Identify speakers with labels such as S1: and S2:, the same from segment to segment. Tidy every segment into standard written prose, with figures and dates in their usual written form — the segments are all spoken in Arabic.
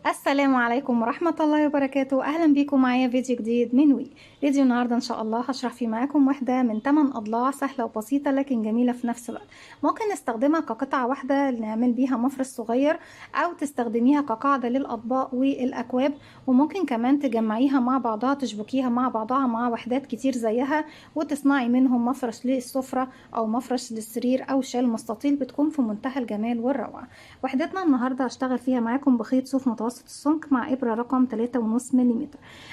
S1: السلام عليكم ورحمة الله وبركاته. أهلا بيكم معايا فيديو جديد من وي. فيديو النهاردة إن شاء الله هشرح فيه معاكم واحدة من 8 أضلاع سهلة وبسيطة لكن جميلة في نفس الوقت. ممكن نستخدمها كقطعة واحدة نعمل بيها مفرش صغير، أو تستخدميها كقاعدة للأطباق والأكواب، وممكن كمان تجمعيها مع بعضها، تشبكيها مع بعضها مع وحدات كتير زيها وتصنعي منهم مفرش للسفرة أو مفرش للسرير أو شال مستطيل، بتكون في منتهى الجمال والروعة. وحدتنا النهاردة هشتغل فيها معاكم بخيط صوف متوسط السمك مع إبرة رقم 3.5 ملم.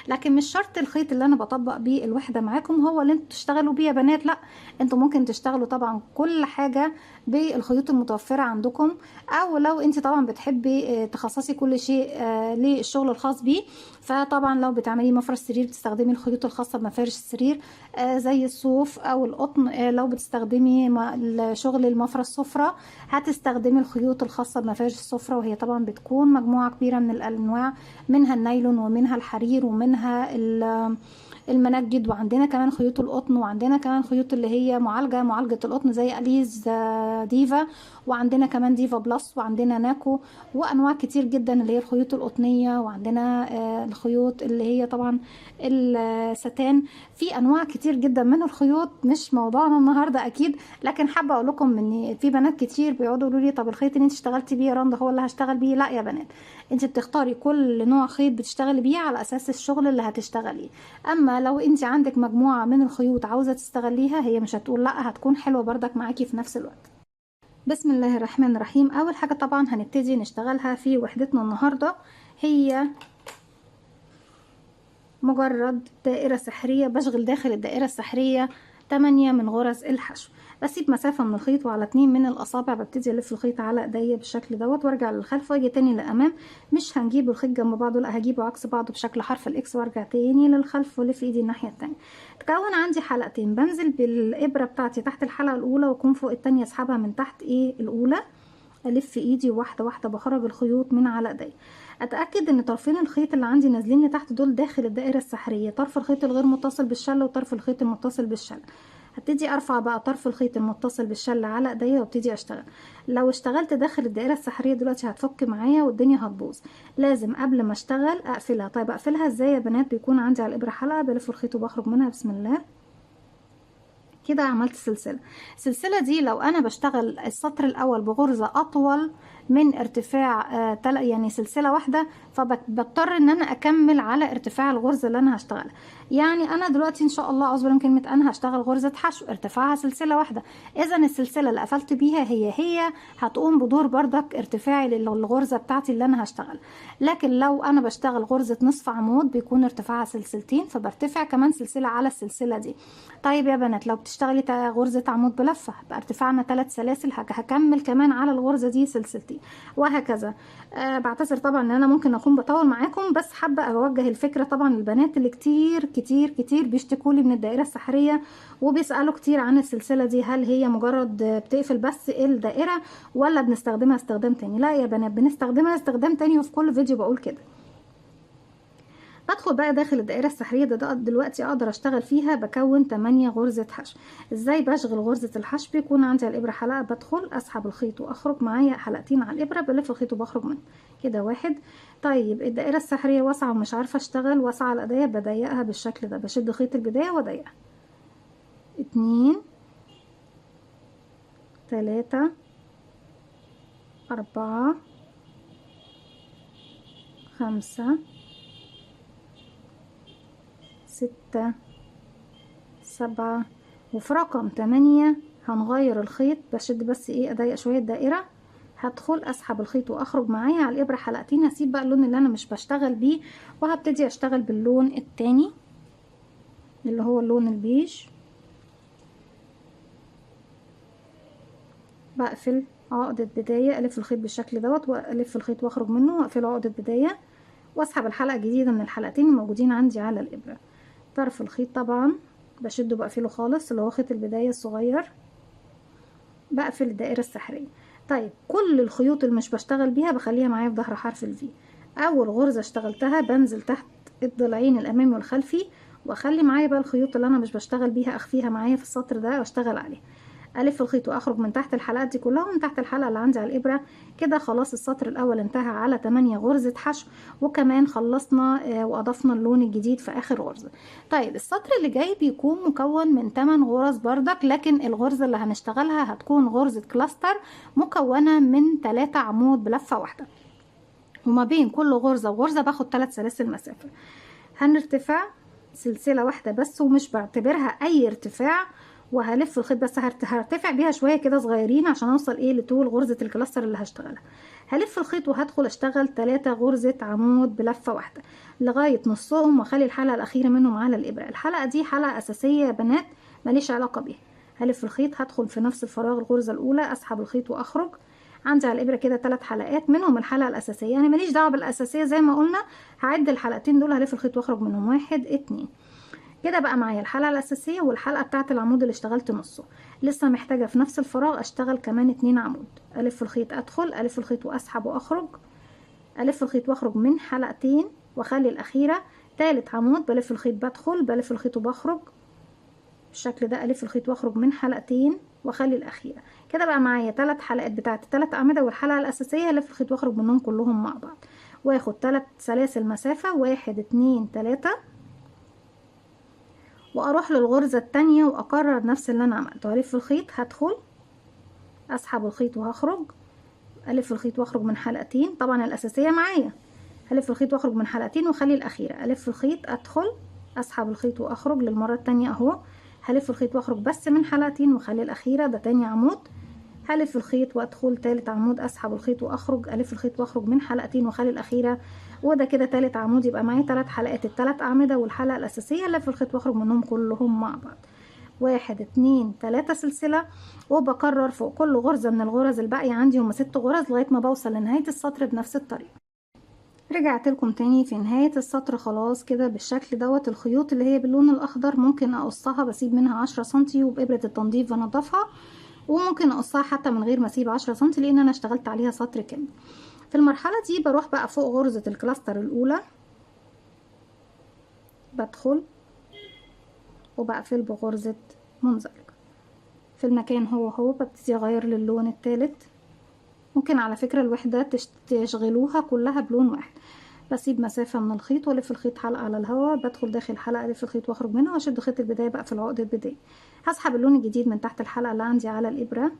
S1: لكن مش شرط الخيط اللي أنا بطبق بيه الوحدة معاكم هو اللي انتوا تشتغلوا بيه يا بنات، لا، انتوا ممكن تشتغلوا طبعا كل حاجة بالخيوط المتوفرة عندكم، أو لو انت طبعا بتحبي تخصصي كل شيء للشغل الخاص بيه، فطبعا لو بتعملي مفرش سرير بتستخدمي الخيوط الخاصة بمفارش السرير زي الصوف أو القطن. لو بتستخدمي شغل المفرش سفرة هتستخدمي الخيوط الخاصة بمفارش السفرة، وهي طبعا بتكون مجموعة كبيرة من الأنواع، منها النايلون ومنها الحرير ومنها المنجد، وعندنا كمان خيوط القطن، وعندنا كمان خيوط اللي هي معالجة القطن زي أليز ديفا، وعندنا كمان ديفا بلس، وعندنا ناكو، وأنواع كتير جدا اللي هي الخيوط القطنية، وعندنا الخيوط اللي هي طبعا الستان. في أنواع كتير جدا من الخيوط، مش موضوعنا النهاردة أكيد، لكن حابة أقول لكم إن في بنات كتير بيقعدوا يقولوا لي طب الخيط اللي انت اشتغلتي بيه يا رندا هو اللي هشتغل بيه. لا يا بنات، انت بتختاري كل نوع خيط بتشتغلي بيه على أساس الشغل اللي هتشتغليه. اما لو انت عندك مجموعة من الخيوط عاوزة تستغليها، هي مش هتقول لا، هتكون حلوة بردك معاكي في نفس الوقت. بسم الله الرحمن الرحيم. اول حاجة طبعا هنبتدي نشتغلها في وحدتنا النهاردة هي مجرد دائرة سحرية. بشغل داخل الدائرة السحرية 8 من غرز الحشو، بسيب مسافة من الخيط وعلى 2 من الأصابع ببتدي ألف الخيط على ايديا بالشكل دوت وارجع للخلف واجي تاني للأمام. مش هنجيب الخيط جنب بعضه، لا، هجيبه عكس بعضه بشكل حرف الإكس وارجع تاني للخلف والف ايدي الناحية التانية. تكون عندي حلقتين، بنزل بالإبرة بتاعتي تحت الحلقة الأولى واكون فوق التانية اسحبها من تحت الأولى، الف ايدي واحده واحده بخرج الخيوط من على ايدي. اتاكد ان طرفين الخيط اللي عندي نازلين لتحت دول داخل الدائره السحريه، طرف الخيط الغير متصل بالشله وطرف الخيط المتصل بالشله. هبتدي ارفع بقى طرف الخيط المتصل بالشله على ايديا وابتدي اشتغل. لو اشتغلت داخل الدائره السحريه دلوقتي هتفك معايا والدنيا هتبوظ، لازم قبل ما اشتغل اقفلها. طيب اقفلها ازاي يا بنات؟ بيكون عندي على الابره حلقه بلف الخيط وبخرج منها، بسم الله، كده عملت سلسلة. السلسلة دي لو انا بشتغل السطر الاول بغرزة اطول من ارتفاع يعني سلسلة واحدة، فبضطر ان انا اكمل على ارتفاع الغرزة اللي انا هشتغلها. يعني انا دلوقتي ان شاء الله اعوذ بالله من كلمة انا هشتغل غرزة حشو ارتفاعها سلسلة واحدة، اذا السلسلة اللي قفلت بيها هي هتقوم بدور بردك ارتفاعي للغرزة بتاعتي اللي انا هشتغل. لكن لو انا بشتغل غرزة نصف عمود بيكون ارتفاعها سلسلتين، فبرتفع كمان سلسلة على السلسلة دي. طيب يا بنات، لو بتشتغلي غرزة عمود بلفة يبقى ارتفاعنا 3 سلاسل، هكمل كمان على الغرزة دي سلسلتين، وهكذا. بعتذر طبعا ان انا ممكن اكون بطول معاكم، بس حابة اوجه الفكرة طبعا للبنات اللي كتير كتير كتير بيشتكوا لي من الدائرة السحرية وبيسألوا كتير عن السلسلة دي، هل هي مجرد بتقفل بس الدائرة ولا بنستخدمها استخدام تاني؟ لا يا بنات، بنستخدمها استخدام تاني، وفي كل فيديو بقول كده. بدخل بقى داخل الدائرة السحرية ده دلوقتي اقدر اشتغل فيها بكون 8 غرزة حشو. ازاي بشغل غرزة الحشو؟ بيكون عندي على الابرة حلقة، بدخل اسحب الخيط واخرج معايا حلقتين على الابرة، بلف الخيط وبخرج منه كده واحد. طيب الدائرة السحرية واسعة ومش عارفة اشتغل، واسعة على ايديا، بضيقها بالشكل ده، بشد خيط البداية واضيقها، 2 3 4 5 6 7، وفي رقم 8 هنغير الخيط، بشد بس اضيق شوية الدائرة، هدخل اسحب الخيط واخرج معايا على الابرة حلقتين، هسيب بقى اللون اللي انا مش بشتغل بيه وهبتدي اشتغل باللون التاني اللي هو اللون البيج. بقفل عقدة بداية، الف الخيط بالشكل دوت والف الخيط واخرج منه واقفل عقدة بداية واسحب الحلقة الجديدة من الحلقتين الموجودين عندي على الابرة. طرف الخيط طبعا بشده بقفله خالص اللي هو خيط البداية الصغير، بقفل الدائرة السحرية. طيب كل الخيوط اللي مش بشتغل بيها بخليها معايا في ظهر حرف الفي. اول غرزة اشتغلتها بنزل تحت الضلعين الامامي والخلفي، واخلي معايا بقى الخيوط اللي انا مش بشتغل بيها اخفيها معايا في السطر ده واشتغل عليها. الف الخيط واخرج من تحت الحلقات دي كلها ومن تحت الحلقه اللي عندي على الابره. كده خلاص السطر الاول انتهى على 8 غرزه حشو، وكمان خلصنا واضفنا اللون الجديد في اخر غرزه. طيب السطر اللي جاي بيكون مكون من 8 غرز بردك، لكن الغرزه اللي هنشتغلها هتكون غرزه كلاستر مكونه من 3 عمود بلفه واحده، وما بين كل غرزه وغرزه باخد 3 سلاسل مسافه. هنرتفع سلسله واحده بس ومش بعتبرها اي ارتفاع، وهلف الخيط بس هرتفع بيها شويه كده صغيرين عشان اوصل لطول غرزه الكلاستر اللي هشتغلها. هلف الخيط وهدخل اشتغل 3 غرزه عمود بلفه واحده لغايه نصهم، واخلي الحلقه الاخيره منهم على الابره. الحلقه دي حلقه اساسيه يا بنات ماليش علاقه بيها. هلف الخيط، هدخل في نفس الفراغ الغرزه الاولى، اسحب الخيط واخرج. عندي على الابره كده 3 حلقات منهم الحلقه الاساسيه، يعني ماليش دعوه بالاساسيه زي ما قلنا. هعد الحلقتين دول، هلف الخيط واخرج منهم 1 2. كده بقى معايا الحلقه الاساسيه والحلقه بتاعه العمود اللي اشتغلت نصه. لسه محتاجه في نفس الفراغ اشتغل كمان 2 عمود. الف الخيط، ادخل الف الخيط واسحب واخرج، الف الخيط واخرج من حلقتين واخلي الاخيره 3 عمود. بلف الخيط، بدخل بلف الخيط وبخرج بالشكل ده، الف الخيط واخرج من حلقتين واخلي الاخيره. كده بقى معايا 3 حلقات بتاعت 3 اعمده، والحلقه الاساسيه الف الخيط واخرج منهم كلهم مع بعض، واخد 3 سلاسل مسافه 1 2 3، واروح للغرزه التانية واكرر نفس اللي انا عملته. الف الخيط، هدخل اسحب الخيط وهخرج، الف الخيط واخرج من حلقتين، طبعا الاساسيه معايا، هلف الخيط واخرج من حلقتين واخلي الاخيره. الف الخيط، ادخل اسحب الخيط واخرج للمره التانية اهو، هلف الخيط واخرج بس من حلقتين واخلي الاخيره، ده تاني عمود. هلف الخيط وادخل تالت عمود، اسحب الخيط واخرج، الف الخيط واخرج من حلقتين واخلي الاخيره، وده كده تالت عمود. يبقى معايا 3 حلقات، ال3 اعمده والحلقه الاساسيه، الف الخيط واخرج منهم كلهم مع بعض، 1 2 3 سلسله. وبكرر فوق كل غرزه من الغرز الباقيه عندي، هما 6 غرز، لغايه ما بوصل لنهايه السطر بنفس الطريقه. رجعت لكم تاني في نهايه السطر خلاص كده بالشكل دوت. الخيوط اللي هي باللون الاخضر ممكن اقصها، بسيب منها 10 سنتي وبابره التنظيف بنضفها، وممكن اقصها حتى من غير ما اسيب 10 سنتي لان انا اشتغلت عليها سطر كامل. في المرحله دي بروح بقى فوق غرزه الكلاستر الاولى، بدخل وبقفل بغرزه منزلقه في المكان هو ببتدي اغير للون الثالث. ممكن على فكره الوحدات تشغلوها كلها بلون واحد. بسيب مسافه من الخيط والف الخيط حلقه على الهواء، بدخل داخل الحلقه الف الخيط واخرج منها واشد خيط البدايه بقى في العقده البدايه. هسحب اللون الجديد من تحت الحلقه اللي عندي على الابره،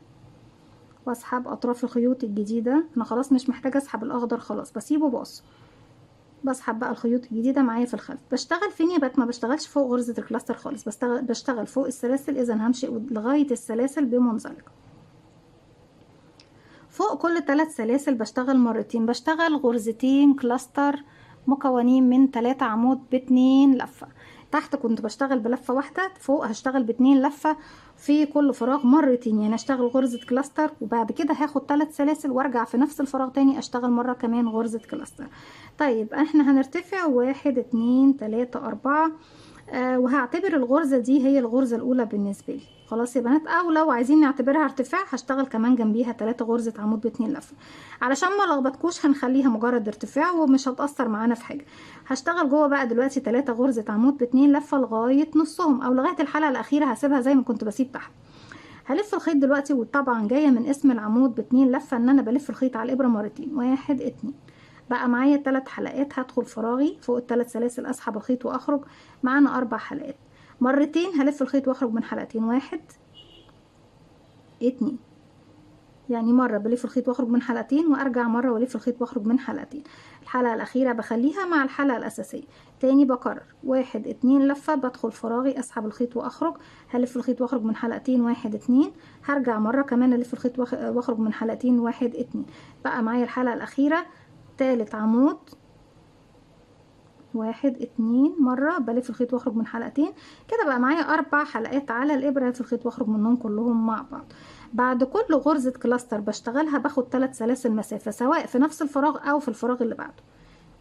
S1: واسحب اطراف الخيوط الجديده. انا خلاص مش محتاجه اسحب الاخضر، خلاص بسيبه باص. بسحب بقى الخيوط الجديده معايا في الخلف. بشتغل فين يا بنات؟ ما بشتغلش فوق غرزه الكلاستر خالص، بشتغل فوق السلاسل. اذا همشي لغايه السلاسل بمنزلقه. فوق كل 3 سلاسل بشتغل مرتين، بشتغل غرزتين كلاستر مكونين من 3 عمود ب2 لفه. تحت كنت بشتغل بلفه واحده، فوق هشتغل ب2 لفه في كل فراغ مرتين، يعني اشتغل غرزه كلاستر وبعد كده هاخد 3 سلاسل وارجع في نفس الفراغ تاني اشتغل مره كمان غرزه كلاستر. طيب احنا هنرتفع 1 2 3 4، وهعتبر الغرزة دي هي الغرزة الأولى بالنسبة لي. خلاص يا بنات، أو لو عايزين نعتبرها ارتفاع هشتغل كمان جنبيها 3 غرزة عمود ب2 لفة. علشان ما لخبطكوش هنخليها مجرد ارتفاع ومش هتأثر معانا في حاجة. هشتغل جوه بقى دلوقتي 3 غرزة عمود ب2 لفة لغاية نصهم، أو لغاية الحلقة الأخيرة هسيبها زي ما كنت بسيب تحت. هلف الخيط دلوقتي، وطبعا جاية من اسم العمود ب2 لفة ان انا بلف الخيط على الإبرة مرتين، 1 2. بقى معايا 3 حلقات. هدخل فراغي فوق ال3 سلاسل، اسحب الخيط واخرج، معانا 4 حلقات. مرتين هلف الخيط واخرج من حلقتين، 1 2. يعني مرة بلف الخيط واخرج من حلقتين وارجع مرة والف الخيط واخرج من حلقتين. الحلقة الأخيرة بخليها مع الحلقة الأساسية. تاني بكرر 1 2 لفة، بدخل فراغي اسحب الخيط واخرج، هلف الخيط واخرج من حلقتين 1 2، هرجع مرة كمان الف الخيط واخرج من حلقتين 1 2. بقى معايا الحلقة الأخيرة تالت عمود 1 2 مرة بلف الخيط واخرج من حلقتين. كده بقى معايا 4 حلقات على الإبرة، في الخيط واخرج منهم كلهم مع بعض. بعد كل غرزة كلاستر بشتغلها باخد 3 سلاسل مسافة، سواء في نفس الفراغ أو في الفراغ اللي بعده.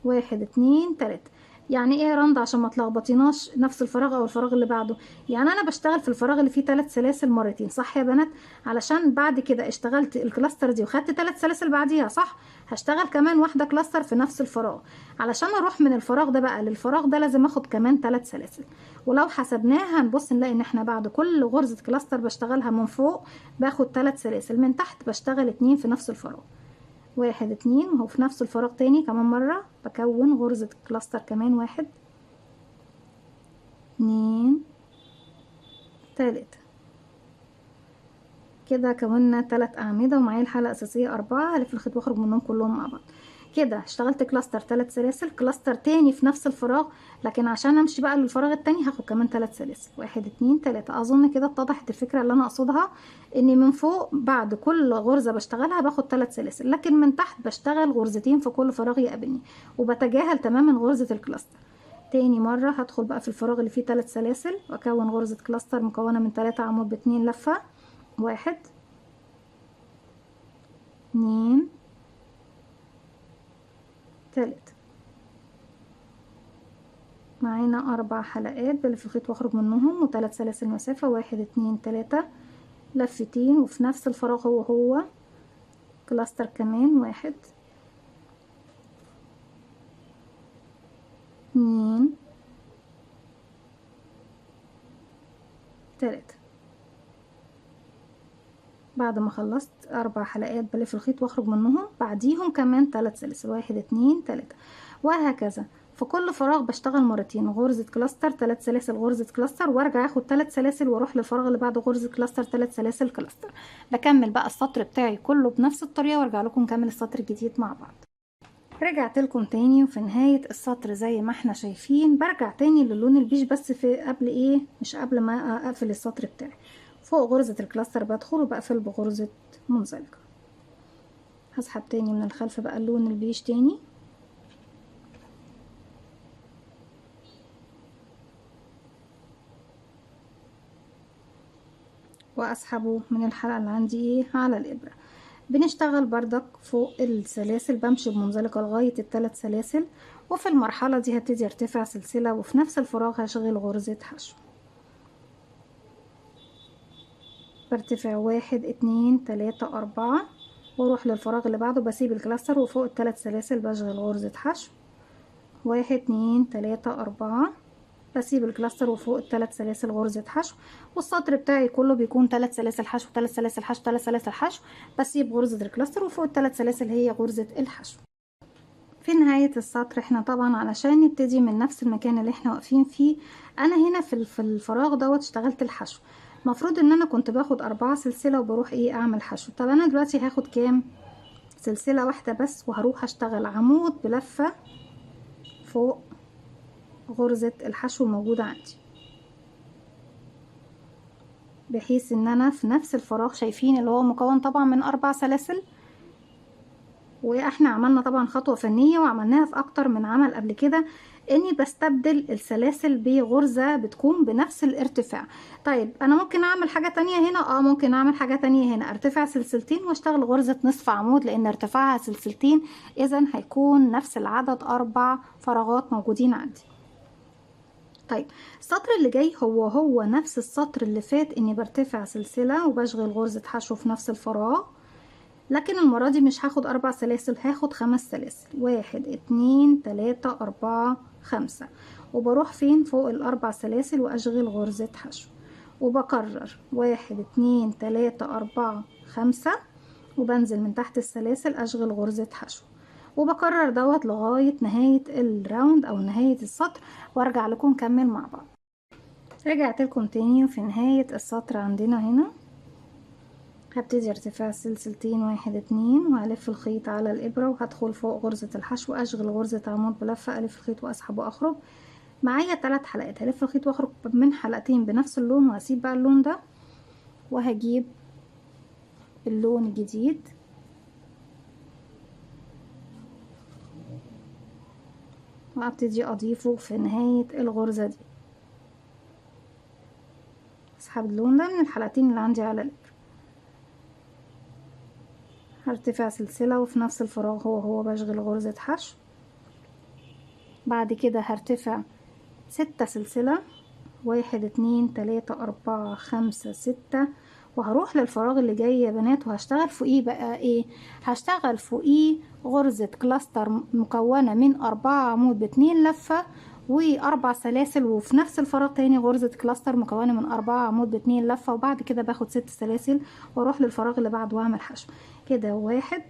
S1: 1 2 3. يعني ايه يا رندا عشان ما تلخبطيناش نفس الفراغ او الفراغ اللي بعده؟ يعني انا بشتغل في الفراغ اللي فيه 3 سلاسل مرتين، صح يا بنات؟ علشان بعد كده اشتغلت الكلاستر دي وخدت 3 سلاسل بعديها، صح؟ هشتغل كمان واحده كلاستر في نفس الفراغ. علشان اروح من الفراغ ده بقى للفراغ ده لازم اخد كمان 3 سلاسل. ولو حسبناها هنبص نلاقي ان احنا بعد كل غرزه كلاستر بشتغلها من فوق باخد 3 سلاسل، من تحت بشتغل 2 في نفس الفراغ. 1 2، وهو في نفس الفراغ تاني كمان مرة بكون غرزة كلاستر كمان. 1 2 3. كده كونا 3 أعمدة ومعايا الحلقة الأساسية 4، هلف الخيط واخرج منهم كلهم مع بعض. كده اشتغلت كلاستر 3 سلاسل، كلاستر تاني في نفس الفراغ، لكن عشان امشي بقى للفراغ التاني هاخد كمان 3 سلاسل. 1 2 3. اظن كده اتضحت الفكرة اللي انا اقصدها، اني من فوق بعد كل غرزة بشتغلها باخد 3 سلاسل، لكن من تحت بشتغل غرزتين في كل فراغ يقابلني، وبتجاهل تماما غرزة الكلاستر. تاني مرة هدخل بقى في الفراغ اللي فيه 3 سلاسل واكون غرزة كلاستر مكونة من 3 عمود ب2 لفة. 1 2 3. معانا 4 حلقات بلف الخيط واخرج منهم و3 سلاسل مسافة. 1 2 3 لفتين، وفي نفس الفراغ هو كلاستر كمان. 1 2 3. بعد ما خلصت 4 حلقات بلف الخيط واخرج منهم بعديهم كمان 3 سلاسل. 1 2 3. وهكذا في كل فراغ بشتغل مرتين غرزة كلاستر 3 سلاسل غرزة كلاستر، وارجع اخد 3 سلاسل واروح للفراغ اللي بعده غرزة كلاستر 3 سلاسل كلاستر. بكمل بقى السطر بتاعي كله بنفس الطريقة وارجع لكم نكمل السطر الجديد مع بعض. رجعت لكم تاني، وفي نهاية السطر زي ما احنا شايفين برجع تاني للون البيج، بس في قبل ايه، مش قبل ما اقفل السطر بتاعي. فوق غرزة الكلاستر بدخل وبقفل بغرزة منزلقة. هسحب تاني من الخلف بقى اللون البيج تاني، واسحبه من الحلقة اللي عندي ايه على الابرة. بنشتغل بردك فوق السلاسل، بمشي بمنزلقة لغاية ال3 سلاسل، وفي المرحلة دي هبتدي ارتفع سلسلة، وفي نفس الفراغ هشغل غرزة حشو. برتفع 1 2 3 4، واروح للفراغ اللي بعده بسيب الكلاستر وفوق ال3 سلاسل بشغل غرزة حشو. 1 2 3 4، بسيب الكلاستر وفوق ال3 سلاسل غرزة حشو. والسطر بتاعي كله بيكون 3 سلاسل حشو 3 سلاسل حشو 3 سلاسل حشو، بسيب غرزة الكلاستر وفوق ال3 سلاسل هي غرزة الحشو. في نهاية السطر احنا طبعا علشان نبتدي من نفس المكان اللي احنا واقفين فيه، انا هنا في الفراغ دوت اشتغلت الحشو. المفروض ان انا كنت باخد 4 سلسلة وبروح ايه اعمل حشو. طب انا دلوقتي هاخد كام؟ سلسلة واحدة بس، وهروح اشتغل عمود بلفة فوق غرزة الحشو الموجودة عندي، بحيث ان انا في نفس الفراغ شايفين اللي هو مكون طبعا من 4 سلاسل. واحنا عملنا طبعا خطوة فنية وعملناها في اكتر من عمل قبل كده، اني بستبدل السلاسل بغرزة بتكون بنفس الارتفاع. طيب انا ممكن اعمل حاجة تانية هنا، ممكن اعمل حاجة تانية هنا، ارتفع سلسلتين واشتغل غرزة نصف عمود، لان ارتفاعها سلسلتين اذا هيكون نفس العدد 4 فراغات موجودين عندي. طيب السطر اللي جاي هو نفس السطر اللي فات، اني برتفع سلسلة وبشغل غرزة حشو في نفس الفراغ، لكن المرة دي مش هاخد 4 سلاسل، هاخد 5 سلاسل. 1 2 3 4 5، وبروح فين فوق ال4 سلاسل واشغل غرزة حشو، وبكرر 1 2 3 4 5، وبنزل من تحت السلاسل اشغل غرزة حشو، وبكرر دوت لغاية نهاية الراوند او نهاية السطر، وارجع لكم نكمل مع بعض. رجعت لكم تاني، وفي نهاية السطر عندنا هنا هبتدي ارتفاع سلسلتين 1 2، وهلف الخيط على الابرة وهدخل فوق غرزة الحشو اشغل غرزة عمود بلفة، الف الخيط واسحب واخرج. معايا 3 حلقات، هلف الخيط واخرج من حلقتين بنفس اللون، وهسيب بقى اللون ده وهجيب اللون الجديد وابتدي اضيفه في نهاية الغرزة دي. اسحب اللون ده من الحلقتين اللي عندي على الابرة، هرتفع سلسلة وفي نفس الفراغ هو بشغل غرزة حشو. بعد كده هرتفع 6 سلسلة، 1 2 3 4 5 6، وهروح للفراغ اللي جاي يا بنات، وهشتغل فوقيه بقى ايه؟ هشتغل فوقيه غرزة كلاستر مكونة من 4 عمود ب2 لفة و4 سلاسل، وفي نفس الفراغ تاني غرزة كلاستر مكونة من 4 عمود ب2 لفة، وبعد كده باخد 6 سلاسل واروح للفراغ اللي بعده واعمل حشو كده. 1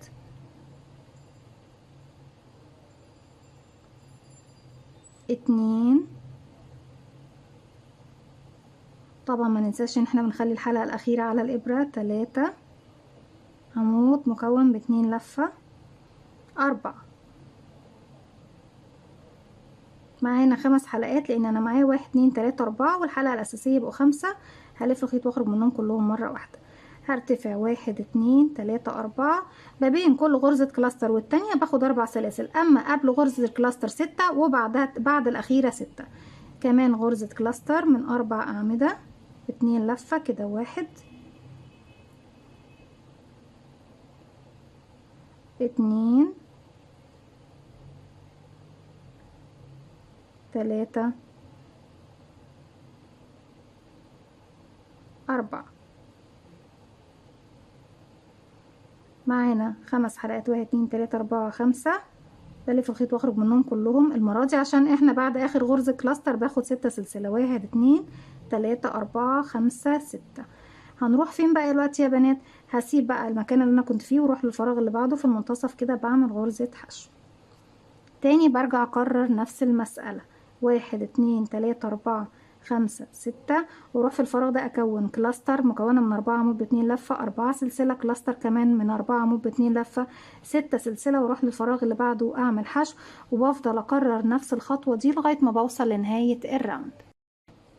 S1: 2، طبعا ما ننساش ان احنا بنخلي الحلقة الأخيرة على الإبرة، 3 عمود مكون ب2 لفة، 4. معانا 5 حلقات لان انا معايا 1 2 3 4 والحلقة الاساسية يبقوا 5. هلف الخيط واخرج منهم كلهم مرة واحدة. هرتفع 1 2 3 4، ما بين كل غرزة كلاستر والتانية باخد 4 سلاسل، اما قبل غرزة الكلاستر 6 وبعدها بعد الاخيرة 6. كمان غرزة كلاستر من 4 اعمدة ب2 لفة كده. 1 2 3 4. معانا 5 حلقات، 1 2 3 4 5. بلف الخيط واخرج منهم كلهم المرة دي عشان احنا بعد اخر غرزة كلاستر باخد 6 سلسلة، 1 2 3 4 5 6. هنروح فين بقى دلوقتي يا بنات؟ هسيب بقى المكان اللي انا كنت فيه واروح للفراغ اللي بعده، في المنتصف كده بعمل غرزة حشو تاني. برجع اكرر نفس المسألة، 1 2 3 4 5 6، واروح في الفراغ ده اكون كلاستر مكونة من 4 عمود ب2 لفة، 4 سلسلة، كلاستر كمان من 4 عمود ب2 لفة، 6 سلسلة، واروح للفراغ اللي بعده اعمل حشو، وبفضل اكرر نفس الخطوة دي لغاية ما بوصل لنهاية الراوند.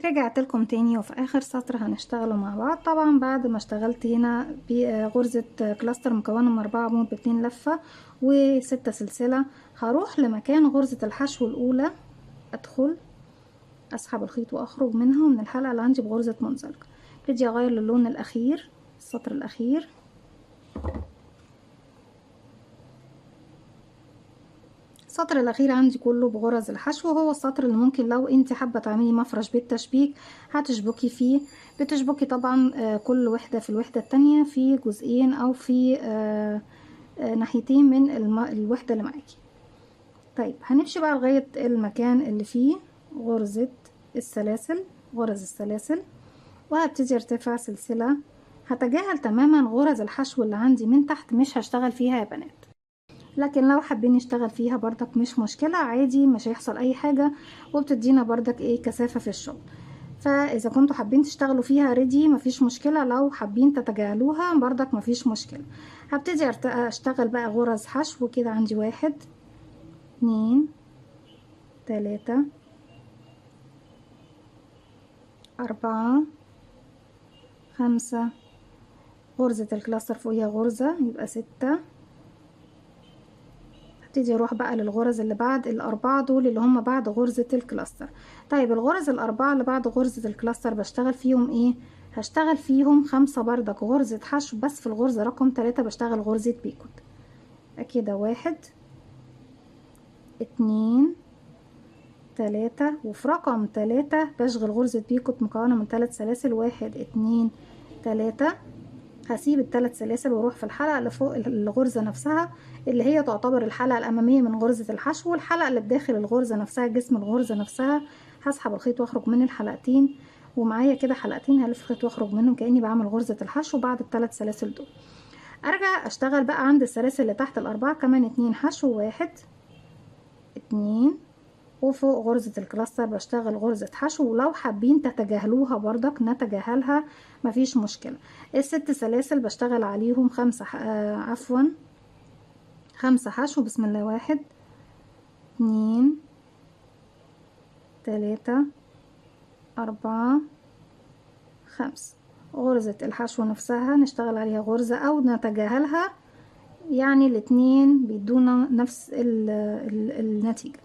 S1: رجعت لكم تاني، وفي اخر سطر هنشتغلوا مع بعض. طبعا بعد ما اشتغلت هنا بغرزة كلاستر مكونة من 4 عمود ب2 لفة و6 سلسلة، هروح لمكان غرزة الحشو الاولى، ادخل اسحب الخيط واخرج منها ومن الحلقة اللي عندي بغرزة منزلقة. ابتدي اغير للون الاخير، السطر الاخير. السطر الاخير عندي كله بغرز الحشو، وهو السطر اللي ممكن لو انت حابه تعملي مفرش بالتشبيك هتشبكي فيه. بتشبكي طبعا كل وحده في الوحده التانية في جزئين او في ناحيتين من الوحده اللي معاكي. طيب هنمشي بقى لغايه المكان اللي فيه غرزه السلاسل، غرز السلاسل، وهبتدي ارتفع سلسله. هتجاهل تماما غرز الحشو اللي عندي من تحت، مش هشتغل فيها يا بنات، لكن لو حابين نشتغل فيها بردك مش مشكلة عادي، مش هيحصل اي حاجة، وبتدينا بردك ايه كثافة في الشغل. فاذا كنتوا حابين تشتغلوا فيها ريدي مفيش مشكلة، لو حابين تتجاهلوها بردك مفيش مشكلة. هبتدي اشتغل بقى غرز حشو كده. عندي 1 2 3 4 5، غرزة الكلاستر فوقيها غرزة يبقى 6. هبتدي اروح بقى للغرز اللي بعد الاربعة دول اللي هم بعد غرزة الكلاستر. طيب الغرز الاربعة اللي بعد غرزة الكلاستر بشتغل فيهم ايه؟ هشتغل فيهم 5 بردك غرزة حشو، بس في الغرزة رقم 3 بشتغل غرزة بيكوت. كده 1 2 3، وفي رقم 3 بشغل غرزة بيكوت مكونة من 3 سلاسل، 1 2 3. هسيب الثلاث سلاسل واروح في الحلقة اللي فوق الغرزة نفسها، اللي هي تعتبر الحلقة الأمامية من غرزة الحشو، والحلقة اللي بداخل الغرزة نفسها جسم الغرزة نفسها. هسحب الخيط واخرج من الحلقتين، ومعايا كده حلقتين هلف الخيط واخرج منهم كأني بعمل غرزة الحشو بعد الثلاث سلاسل دول. ارجع اشتغل بقى عند السلاسل اللي تحت الاربعة كمان 2 حشو، 1 2، وفوق غرزة الكلاستر بشتغل غرزة حشو. ولو حابين تتجاهلوها بردك نتجاهلها مفيش مشكلة. الست سلاسل بشتغل عليهم 5 عفوا 5 حشو. بسم الله، 1 2 3 4 5. غرزة الحشو نفسها نشتغل عليها غرزة او نتجاهلها، يعني الاتنين بيدونا نفس النتيجة.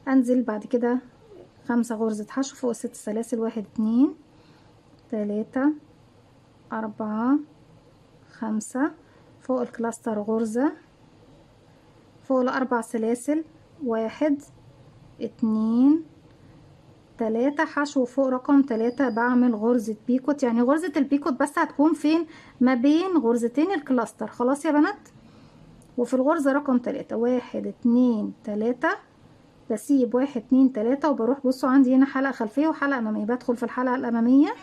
S1: انزل بعد كده 5 غرزة حشو فوق الست سلاسل، 1 2 3 4 5. فوق الكلاستر غرزة، فوق الأربع سلاسل 1 2 3 حشو فوق رقم 3 بعمل غرزة بيكوت. يعني غرزة البيكوت بس هتكون فين؟ ما بين غرزتين الكلاستر. خلاص يا بنات. وفي الغرزة رقم 3 1 2 3 بسيب 1 2 3 وبروح. بصوا عندي هنا حلقة خلفية وحلقة أمامية، بدخل في الحلقة الأمامية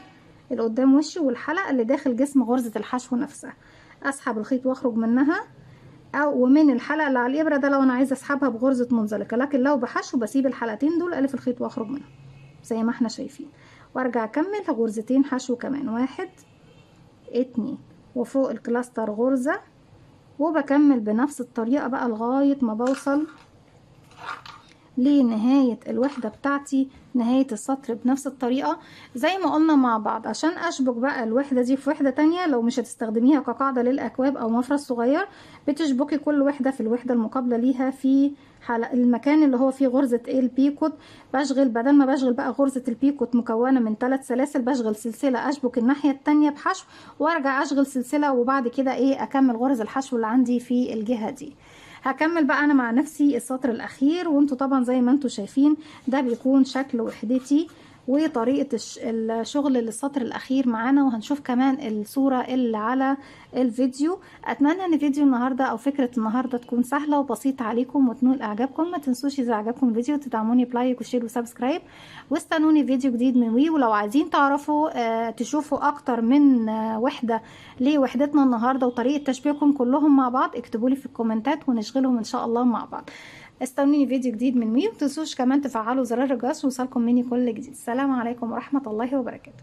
S1: اللي قدام وشي والحلقة اللي داخل جسم غرزة الحشو نفسها، أسحب الخيط وأخرج منها، أو ومن الحلقة اللي على الإبرة ده لو أنا عايزة أسحبها بغرزة منزلقة، لكن لو بحشو بسيب الحلقتين دول ألف الخيط وأخرج منهم زي ما احنا شايفين، وأرجع أكمل غرزتين حشو كمان 1 2 وفوق الكلاستر غرزة، وبكمل بنفس الطريقة بقى لغاية ما بوصل لنهاية الوحدة بتاعتي، نهاية السطر بنفس الطريقة زي ما قلنا مع بعض. عشان اشبك بقى الوحدة دي في وحدة تانية، لو مش هتستخدميها كقاعدة للأكواب أو مفرش صغير، بتشبكي كل وحدة في الوحدة المقابلة ليها في المكان اللي هو فيه غرزة البيكوت. بشغل بدل ما بشغل بقى غرزة البيكوت مكونة من 3 سلاسل، بشغل سلسلة أشبك الناحية التانية بحشو، وارجع أشغل سلسلة، وبعد كده أكمل غرز الحشو اللي عندي في الجهة دي. هكمل بقى انا مع نفسي السطر الاخير، وانتوا طبعا زي ما انتوا شايفين ده بيكون شكل وحدتي وطريقة الشغل للسطر الاخير معانا، وهنشوف كمان الصورة اللي على الفيديو. اتمنى ان فيديو النهاردة او فكرة النهاردة تكون سهلة وبسيطة عليكم وتنول اعجابكم. ما تنسوش اذا عجبكم الفيديو تدعموني بلايك وشير وسبسكرايب، واستنوني فيديو جديد من وي. ولو عايزين تعرفوا تشوفوا اكتر من وحدة لوحدتنا النهاردة وطريقة تشبيهكم كلهم مع بعض، اكتبولي في الكومنتات ونشغلهم ان شاء الله مع بعض. استنوني فيديو جديد من وي، ومتنسوش كمان تفعلوا زرار الجرس ويوصلكم مني كل جديد. السلام عليكم ورحمة الله وبركاته.